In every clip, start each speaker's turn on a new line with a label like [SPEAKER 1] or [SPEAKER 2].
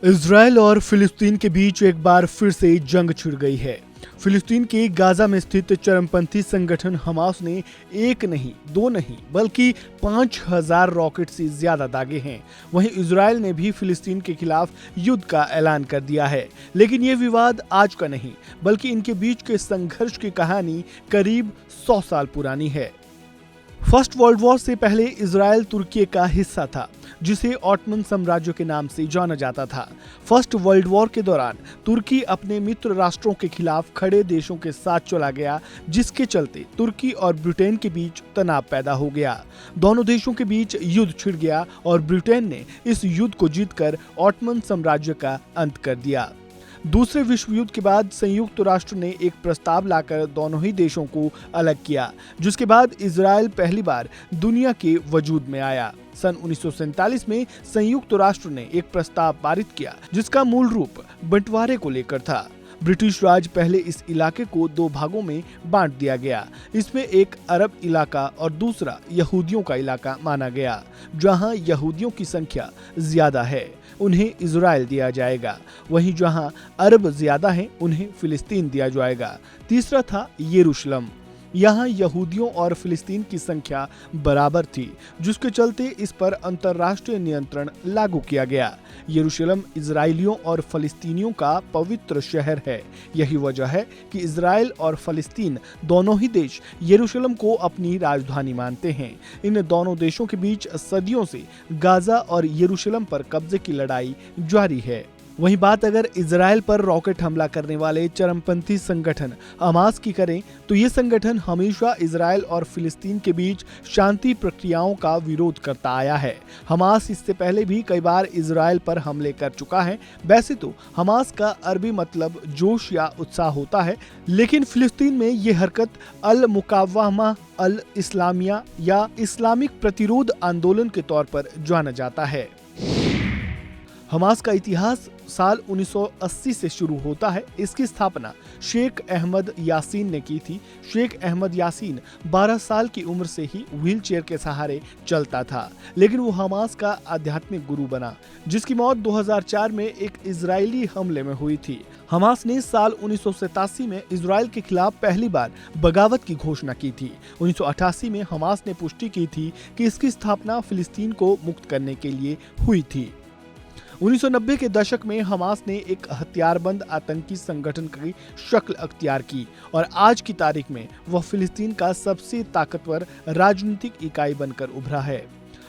[SPEAKER 1] Israel और फिलिस्तीन के बीच एक बार फिर से जंग छिड़ गई है। फिलिस्तीन के गाजा में स्थित चरमपंथी संगठन हमास ने एक नहीं, दो नहीं, बल्कि 5000 रॉकेट से ज्यादा दागे हैं। वहीं इजराइल ने भी फिलिस्तीन के खिलाफ युद्ध का ऐलान कर दिया है। लेकिन ये विवाद आज का नहीं, बल्कि इनके बीच के संघर्ष की कहानी करीब 100 साल पुरानी है। फर्स्ट वर्ल्ड वॉर से पहले इजराइल तुर्की का हिस्सा था, जिसे ऑटमन साम्राज्य के नाम से जाना जाता था। फर्स्ट वर्ल्ड वॉर के दौरान तुर्की अपने मित्र राष्ट्रों के खिलाफ खड़े देशों के साथ चला गया, जिसके चलते तुर्की और ब्रिटेन के बीच तनाव पैदा हो गया। दोनों देशों के बीच युद्ध छिड़ गया और ब्रिटेन ने इस युद्ध को जीतकर ऑटमन साम्राज्य का अंत कर दिया। दूसरे विश्व युद्ध के बाद संयुक्त राष्ट्र ने एक प्रस्ताव लाकर दोनों ही देशों को अलग किया, जिसके बाद इजराइल पहली बार दुनिया के वजूद में आया। सन 1947 में संयुक्त राष्ट्र ने एक प्रस्ताव पारित किया, जिसका मूल रूप बंटवारे को लेकर था। ब्रिटिश राज पहले इस इलाके को दो भागों में बांट दिया गया। इसमें एक अरब इलाका और दूसरा यहूदियों का इलाका माना गया। जहां यहूदियों की संख्या ज्यादा है, उन्हें इजराइल दिया जाएगा। वहीं जहां अरब ज्यादा हैं, उन्हें फिलिस्तीन दिया जाएगा। तीसरा था यरूशलेम। यहाँ यहूदियों और फिलिस्तीन की संख्या बराबर थी, जिसके चलते इस पर अंतर्राष्ट्रीय नियंत्रण लागू किया गया। यरूशलेम इजरायलियों और फलस्तीनियों का पवित्र शहर है। यही वजह है कि इजराइल और फलस्तीन दोनों ही देश यरूशलेम को अपनी राजधानी मानते हैं। इन दोनों देशों के बीच सदियों से गाजा और यरूशलेम पर कब्जे की लड़ाई जारी है। वहीं बात अगर इजराइल पर रॉकेट हमला करने वाले चरमपंथी संगठन हमास की करें, तो ये संगठन हमेशा इजराइल और फिलिस्तीन के बीच शांति प्रक्रियाओं का विरोध करता आया है। हमास इससे पहले भी कई बार इजराइल पर हमले कर चुका है। वैसे तो हमास का अरबी मतलब जोश या उत्साह होता है, लेकिन फिलिस्तीन में ये हरकत अल मुकावमा अल इस्लामिया या इस्लामिक प्रतिरोध आंदोलन के तौर पर जाना जाता है। हमास का इतिहास साल 1980 से शुरू होता है। इसकी स्थापना शेख अहमद यासीन ने की थी। शेख अहमद यासीन 12 साल की उम्र से ही व्हीलचेयर के सहारे चलता था, लेकिन वो हमास का आध्यात्मिक गुरु बना, जिसकी मौत 2004 में एक इजरायली हमले में हुई थी। हमास ने साल 1987 में इजराइल के खिलाफ पहली बार बगावत की घोषणा की थी। 1988 में हमास ने पुष्टि की थी कि इसकी स्थापना फिलिस्तीन को मुक्त करने के लिए हुई थी। 1990 के दशक में हमास ने एक हथियारबंद आतंकी संगठन की शक्ल अख्तियार की और आज की तारीख में वह फिलिस्तीन का सबसे ताकतवर राजनीतिक इकाई बनकर उभरा है।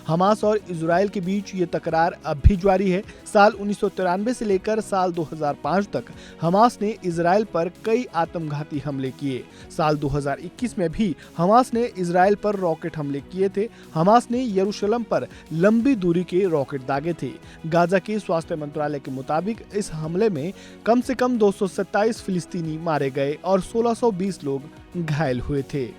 [SPEAKER 1] हमास और इजराइल के बीच ये तकरार अब भी जारी है। साल 1993 से लेकर साल 2005 तक हमास ने इजराइल पर कई आत्मघाती हमले किए। साल 2021 में भी हमास ने इजराइल पर रॉकेट हमले किए थे। हमास ने यरूशलेम पर लंबी दूरी के रॉकेट दागे थे। गाजा के स्वास्थ्य मंत्रालय के मुताबिक इस हमले में कम से कम 227 फिलिस्तीनी मारे गए और 1620 लोग घायल हुए थे।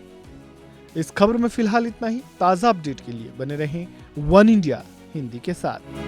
[SPEAKER 1] इस खबर में फिलहाल इतना ही। ताज़ा अपडेट के लिए बने रहें वन इंडिया हिंदी के साथ।